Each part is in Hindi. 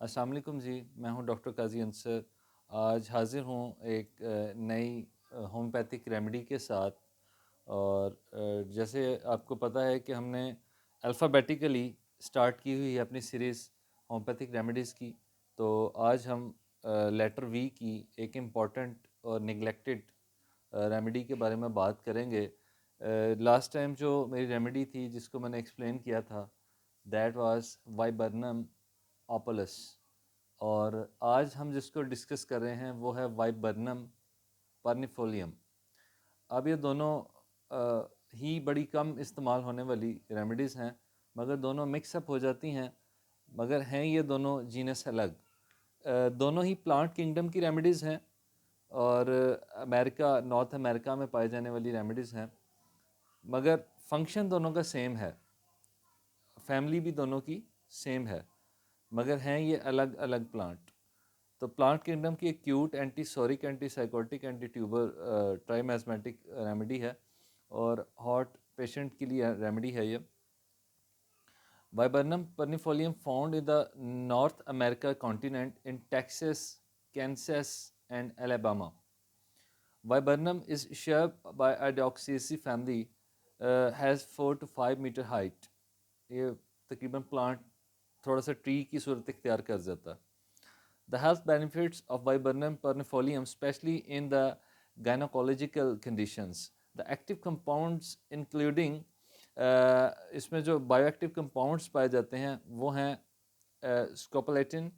अस्सलाम वालेकुम जी। मैं हूं डॉक्टर काजी अंसर। आज हाज़िर हूं एक नई होम्योपैथिक रेमेडी के साथ। और जैसे आपको पता है कि हमने अल्फ़ाबेटिकली स्टार्ट की हुई है अपनी सीरीज़ होम्योपैथिक रेमेडीज़ की। तो आज हम लेटर वी की एक इम्पॉर्टेंट और निगलेक्टेड रेमेडी के बारे में बात करेंगे। लास्ट टाइम जो मेरी रेमेडी थी जिसको मैंने एक्सप्लेन किया था, दैट वाज वाइबर्नम ओपोलस। और आज हम जिसको डिस्कस कर रहे हैं वो है वाइबर्नम पर्निफोलियम। अब ये दोनों ही बड़ी कम इस्तेमाल होने वाली रेमेडीज़ हैं, मगर दोनों मिक्सअप हो जाती हैं, मगर हैं ये दोनों जीनस अलग। दोनों ही प्लांट किंगडम की रेमेडीज़ हैं और नॉर्थ अमेरिका में पाई जाने वाली रेमेडीज़ हैं, मगर फंक्शन दोनों का सेम है, फैमिली भी दोनों की सेम है, मगर हैं ये अलग अलग प्लांट। तो प्लांट किंगडम की एक cute antipsoric, antipsychotic, anti tuber ट्राइमेस्मेटिक रेमेडी है और हॉट पेशेंट के लिए रेमेडी है ये। Viburnum prunifolium found in the North America continent in Texas, Kansas and Alabama. Viburnum is shaped by a dioxaceae family, has 4 to 5 metre height. ये तकरीबन प्लांट थोड़ा सा ट्री की सूरत इख्तियार कर जाता है। The health benefits of Viburnum pernifolium, especially in the gynecological conditions. The active compounds including इसमें जो बायोएक्टिव कंपाउंड्स पाए जाते हैं वो हैं स्कोपोलेटिन,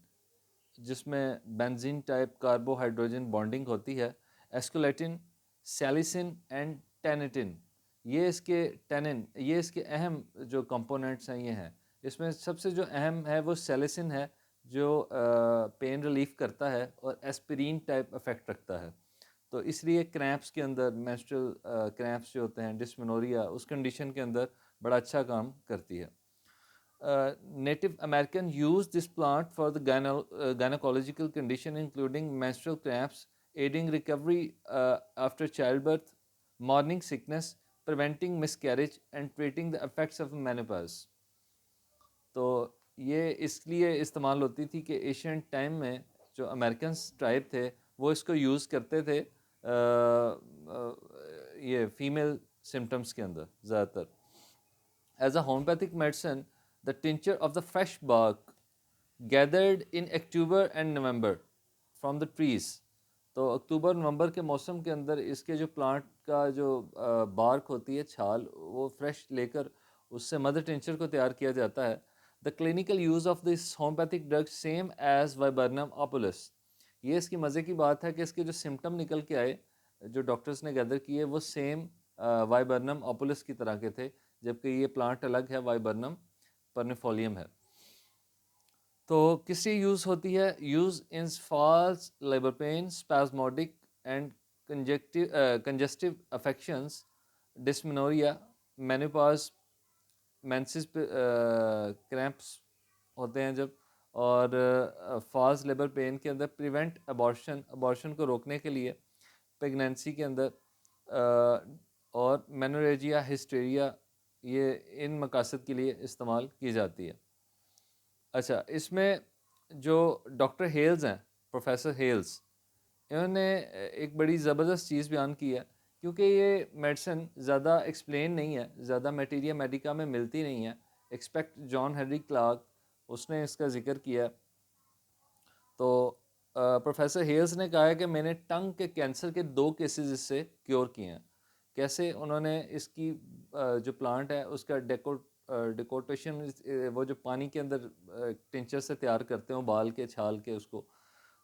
जिसमें बेंजीन टाइप कार्बोहाइड्रोजन बॉन्डिंग होती है, एस्कोलेटिन, सैलिसिन एंड टेनिटिन। ये इसके अहम जो कंपोनेंट्स हैं ये हैं। इसमें सबसे जो अहम है वो सैलिसिन है, जो पेन रिलीफ करता है और एस्पिरिन टाइप इफेक्ट रखता है। तो इसलिए क्रैम्प्स के अंदर, मेंस्ट्रुअल क्रैम्प्स जो होते हैं, डिस्मेनोरिया, उस कंडीशन के अंदर बड़ा अच्छा काम करती है। Native American use this plant for the gynecological condition including menstrual cramps, aiding recovery after childbirth, morning sickness, preventing miscarriage and treating the effects of menopause. तो ये इसलिए इस्तेमाल होती थी कि एशियन टाइम में जो अमेरिकन ट्राइब थे वो इसको यूज़ करते थे ये फीमेल सिम्टम्स के अंदर ज़्यादातर। As a homeopathic medicine, the tincture of the fresh bark gathered in October and November from the trees. तो अक्टूबर नवंबर के मौसम के अंदर इसके जो प्लांट का जो बार्क होती है, छाल, वो फ्रेश लेकर उससे मदर टिंचर को तैयार किया जाता है। The clinical use of this homeopathic drug same as Viburnum opulus. ये इसकी मज़े की बात है कि इसके जो सिम्टम निकल के आए, जो डॉक्टर्स ने गैदर किए, वो सेम वाइबर्नम ओपुलस की तरह के थे, जबकि ये प्लांट अलग है, वाइबर्नम पर्निफोलियम है। तो किससे यूज़ होती है? Use in false labour pain, spasmodic and congestive affections, dysmenorrhoea, menopause, menses cramps होते हैं जब, और फॉल्स लेबर पेन के अंदर, प्रिवेंट अबॉर्शन को रोकने के लिए, प्रेगनेंसी के अंदर, और मेनोरेजिया, हिस्टेरिया, ये इन मकासद के लिए इस्तेमाल की जाती है। अच्छा, इसमें जो डॉक्टर हेल्स हैं, प्रोफेसर हेल्स, इन्होंने एक बड़ी ज़बरदस्त चीज़ बयान की है, क्योंकि ये मेडिसिन ज़्यादा एक्सप्लेन नहीं है, ज़्यादा मटीरिया मेडिका में मिलती नहीं है। एक्सपेक्ट जॉन हेनरी क्लार्क, उसने इसका जिक्र किया। तो प्रोफेसर हेल्स ने कहा है कि मैंने टंग के कैंसर के 2 केसेस इससे क्योर किए हैं। कैसे? उन्होंने इसकी जो प्लांट है उसका डिकोटेशन, वो जो पानी के अंदर टिंचर से तैयार करते हैं उबाल के, छाल के उसको,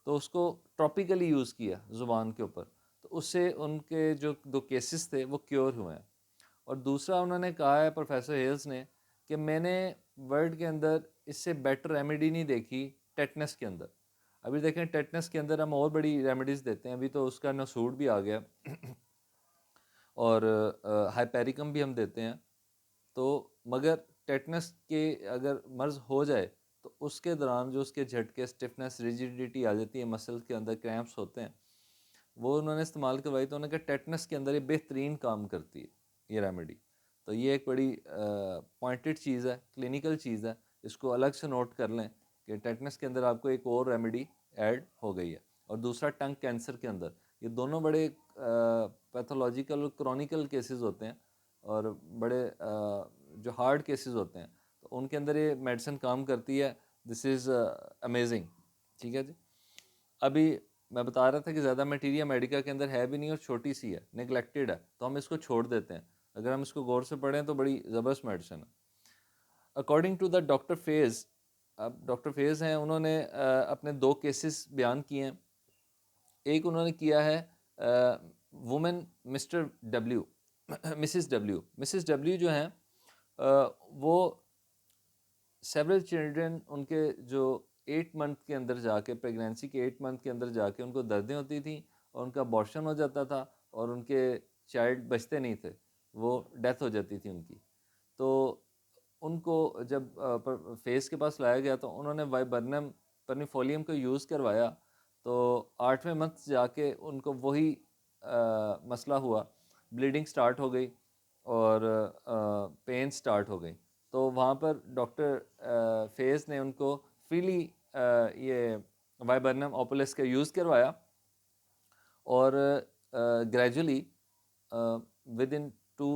तो उसको ट्रॉपिकली यूज़ किया ज़ुबान के ऊपर, तो उससे उनके जो 2 केसेस थे वो क्योर हुए हैं। और दूसरा उन्होंने कहा है प्रोफेसर हेल्स ने कि मैंने वर्ल्ड के अंदर इससे बेटर रेमेडी नहीं देखी टेटनस के अंदर। अभी देखें, टेटनस के अंदर हम और बड़ी रेमेडीज़ देते हैं, अभी तो उसका नसूट भी आ गया और हाइपेरिकम भी हम देते हैं। तो मगर टेटनस के अगर मर्ज़ हो जाए तो उसके दौरान जो उसके झटके, स्टिफनेस, रिजिडिटी आ जाती है, मसल के अंदर क्रैम्प्स होते हैं, वो उन्होंने इस्तेमाल करवाई, तो उन्होंने कहा टेटनस के अंदर ये बेहतरीन काम करती है ये रेमेडी। तो ये एक बड़ी पॉइंटेड चीज़ है, क्लिनिकल चीज़ है, इसको अलग से नोट कर लें कि टेटनस के अंदर आपको एक और रेमेडी ऐड हो गई है। और दूसरा टंग कैंसर के अंदर, ये दोनों बड़े पैथोलॉजिकल और क्रॉनिकल केसेस होते हैं और बड़े जो हार्ड केसेस होते हैं, तो उनके अंदर ये मेडिसिन काम करती है। This is amazing. ठीक है जी। अभी मैं बता रहा था कि ज़्यादा मटीरियल मेडिका के अंदर है भी नहीं और छोटी सी है, नेगलेक्टेड है, तो हम इसको छोड़ देते हैं। अगर हम इसको गौर से पढ़ें तो बड़ी ज़बरदस्त मेडिसिन है। अकॉर्डिंग टू द डॉक्टर फेज़, अब डॉक्टर फेज़ हैं, उन्होंने अपने 2 केसेस बयान किए हैं। एक उन्होंने किया है women mister W Mrs W जो हैं वो सेवरल चिल्ड्रन, उनके जो 8 मंथ के अंदर जाके, प्रेगनेंसी के 8 मंथ के अंदर जाके उनको दर्दें होती थी और उनका अबॉर्शन हो जाता था और उनके चाइल्ड बचते नहीं थे, वो डेथ हो जाती थी उनकी। तो उनको जब फेस के पास लाया गया तो उन्होंने वाइबर्नम परनीफोलियम को यूज़ करवाया, तो 8वें मंथ जाके उनको वही मसला हुआ, ब्लीडिंग स्टार्ट हो गई और पेन स्टार्ट हो गई। तो वहाँ पर डॉक्टर फेज़ ने उनको फ्रीली ये वाइबर्नम ओपुलस का यूज़ करवाया और gradually with in 2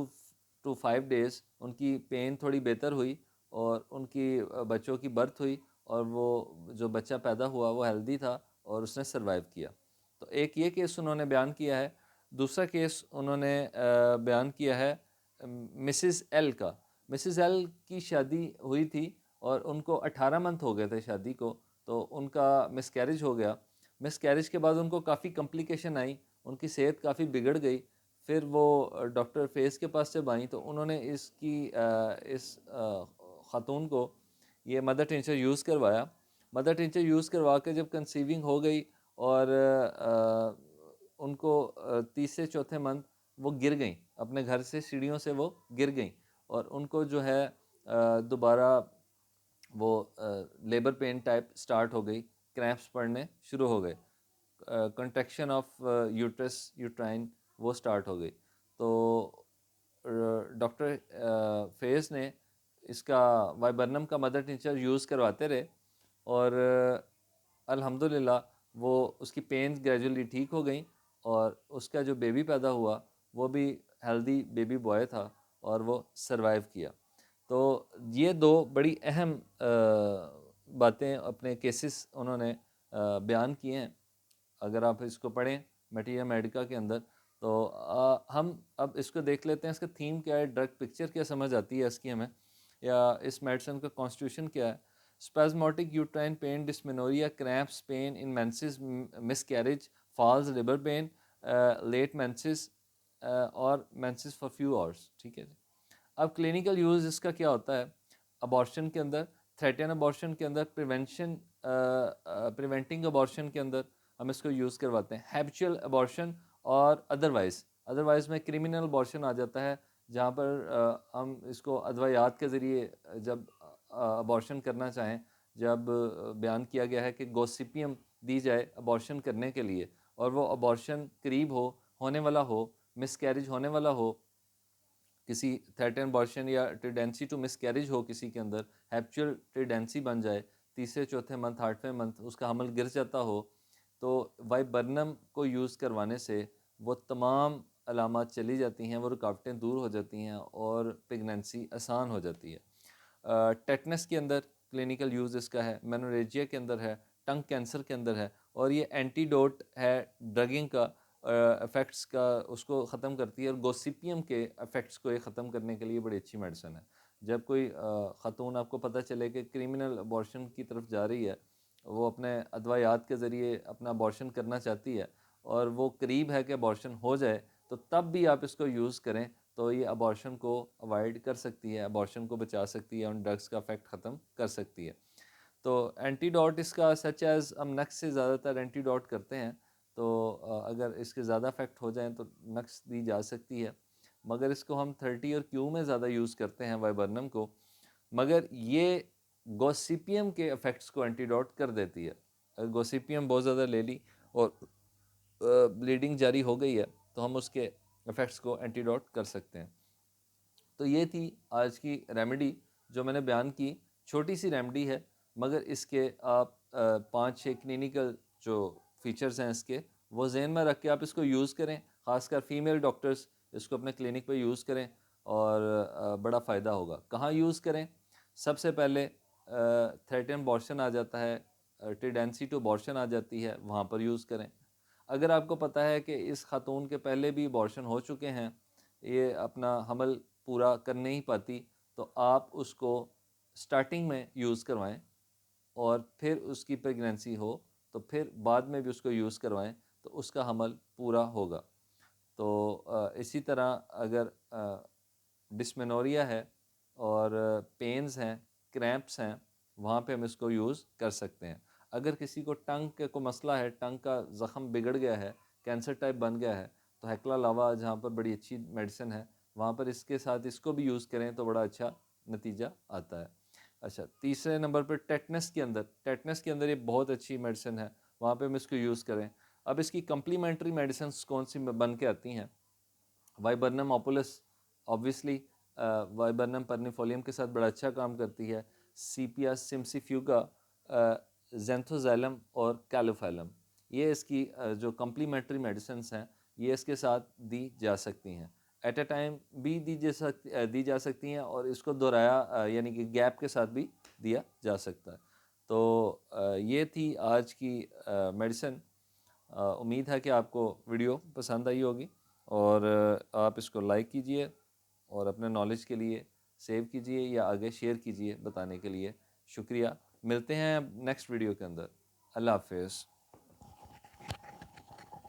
to 5 days उनकी पेन थोड़ी बेहतर हुई और उनकी बच्चों की बर्थ हुई और वो जो बच्चा पैदा हुआ वो हेल्दी था और उसने सरवाइव किया। तो एक ये केस उन्होंने बयान किया है। दूसरा केस उन्होंने बयान किया है मिसिस एल का। मिसिस एल की शादी हुई थी और उनको 18 मंथ हो गए थे शादी को, तो उनका मिसकैरेज हो गया। मिसकैरेज के बाद उनको काफ़ी कॉम्प्लिकेशन आई, उनकी सेहत काफ़ी बिगड़ गई। फिर वो डॉक्टर फेज़ के पास जब आई तो उन्होंने इस ख़ातून को ये मदर टिंचर यूज़ करवाया। मदर टिंचर यूज़ करवा के जब कंसीविंग हो गई और उनको तीसरे चौथे मंथ वो गिर गई, अपने घर से सीढ़ियों से वो गिर गई और उनको जो है दोबारा वो लेबर पेन टाइप स्टार्ट हो गई, क्रैम्प्स पड़ने शुरू हो गए, कंट्रैक्शन ऑफ यूट्रस यूट्राइन वो स्टार्ट हो गई। तो डॉक्टर फेज़ ने इसका वाइबर्नम का मदर टिंचर यूज़ करवाते रहे और अल्हम्दुलिल्लाह वो उसकी पेन ग्रेजुअली ठीक हो गई और उसका जो बेबी पैदा हुआ वो भी हेल्दी बेबी बॉय था और वो सरवाइव किया। तो ये 2 बड़ी अहम बातें अपने केसेस उन्होंने बयान किए हैं। अगर आप इसको पढ़ें मटीरियल मेडिका के अंदर, तो हम अब इसको देख लेते हैं, इसका थीम क्या है, ड्रग पिक्चर क्या समझ आती है इसकी हमें, या इस मेडिसिन का कॉन्स्टिट्यूशन क्या है। Spasmodic uterine pain, dysmenorrhoea, cramps, pain in menses, miscarriage, false, labour pain, late menses और मेंसेस फॉर फ्यू आवर्स। ठीक है जी। अब क्लिनिकल यूज़ इसका क्या होता है अबॉर्शन के अंदर, थ्रेटन अबॉर्शन के अंदर, प्रिवेंटिंग अबॉर्शन के अंदर हम इसको यूज़ करवाते हैं, हैबिचुअल अबॉर्शन और अदरवाइज़ में क्रिमिनल अबॉर्शन आ जाता है, जहाँ पर हम इसको अदवायात के ज़रिए जब अबॉर्शन करना चाहें, जब बयान किया गया है कि गोसिपियम दी जाए अबॉर्शन करने के लिए और वो अबॉर्शन करीब हो, होने वाला हो, मिसकैरेज होने वाला हो, किसी थ्रेटन अबॉर्शन या टेंडेंसी टू मिसकैरेज हो किसी के अंदर, हैप्चुअल टेंडेंसी बन जाए, तीसरे चौथे मंथ 8वें मंथ उसका हमल गिर जाता हो, तो वाइबर्नम को यूज़ करवाने से वो तमाम अलामात चली जाती हैं, वो रुकावटें दूर हो जाती हैं और प्रेगनेंसी आसान हो जाती है। टेटनस के अंदर क्लिनिकल यूज़ इसका है, मेनोरेजिया के अंदर है, टंग कैंसर के अंदर है और ये एंटीडोट है ड्रगिंग का इफ़ेक्ट्स का, उसको ख़त्म करती है और गोसिपियम के इफ़ेक्ट्स को ये ख़त्म करने के लिए बड़ी अच्छी मेडिसिन है। जब कोई ख़ातून आपको पता चले कि क्रिमिनल अबॉर्शन की तरफ जा रही है, वो अपने अदवायात के ज़रिए अपना अबॉर्शन करना चाहती है और वो करीब है कि अबॉर्शन हो जाए, तो तब भी आप इसको यूज़ करें तो ये अबॉर्शन को अवॉइड कर सकती है, अबॉर्शन को बचा सकती है और ड्रग्स का इफ़ेक्ट ख़त्म कर सकती है। तो एंटीडोट इसका सच एज़ हम नक्स से ज़्यादातर एंटीडोट करते हैं, तो अगर इसके ज़्यादा इफेक्ट हो जाएं तो नक्स दी जा सकती है, मगर इसको हम 30 और क्यू में ज़्यादा यूज़ करते हैं वाइबर्नम को, मगर ये गोसिपियम के इफ़ेक्ट्स को एंटीडोट कर देती है। अगर गोसिपियम बहुत ज़्यादा ले ली और ब्लीडिंग जारी हो गई है तो हम उसके इफ़ेक्ट्स को एंटीडोट कर सकते हैं। तो ये थी आज की रेमेडी जो मैंने बयान की, छोटी सी रेमेडी है मगर इसके आप 5-6 क्लिनिकल जो फीचर्स हैं इसके वो जहन में रख के आप इसको यूज़ करें। ख़ासकर फीमेल डॉक्टर्स इसको अपने क्लिनिक पे यूज़ करें और बड़ा फ़ायदा होगा। कहाँ यूज़ करें? सबसे पहले थ्रेटन अबॉर्शन आ जाता है, टेंडेंसी टू अबॉर्शन आ जाती है, वहाँ पर यूज़ करें। अगर आपको पता है कि इस खातून के पहले भी अबॉर्शन हो चुके हैं, ये अपना हमल पूरा कर नहीं पाती, तो आप उसको स्टार्टिंग में यूज़ करवाएं और फिर उसकी प्रेगनेंसी हो तो फिर बाद में भी उसको यूज़ करवाएं तो उसका हमल पूरा होगा। तो इसी तरह अगर डिस्मेनोरिया है और पेन्स हैं, क्रैम्प्स हैं, वहाँ पे हम इसको यूज़ कर सकते हैं। अगर किसी को टंग के को मसला है, टंग का ज़ख़म बिगड़ गया है, कैंसर टाइप बन गया है, तो हेक्ला लावा जहाँ पर बड़ी अच्छी मेडिसिन है, वहाँ पर इसके साथ इसको भी यूज़ करें तो बड़ा अच्छा नतीजा आता है। अच्छा, तीसरे नंबर पर टेटनस के अंदर ये बहुत अच्छी मेडिसिन है, वहाँ पे हम इसको यूज़ करें। अब इसकी कम्प्लीमेंट्री मेडिसिन कौन सी बन के आती हैं? वाइबर्नम ओपुलस ऑब्वियसली वाइबर्नम परनिफोलियम के साथ बड़ा अच्छा काम करती है। सीपिया सिम्सिफ्यूगा, जेंथोजैलम और कैलोफैलम, ये इसकी जो कम्प्लीमेंट्री मेडिसिन हैं ये इसके साथ दी जा सकती हैं। एट अ टाइम भी दी जा सकती हैं और इसको दोहराया यानी कि गैप के साथ भी दिया जा सकता है। तो ये थी आज की मेडिसिन। उम्मीद है कि आपको वीडियो पसंद आई होगी और आप इसको लाइक कीजिए और अपने नॉलेज के लिए सेव कीजिए या आगे शेयर कीजिए बताने के लिए। शुक्रिया। मिलते हैं नेक्स्ट वीडियो के अंदर। अल्लाह हाफिज़।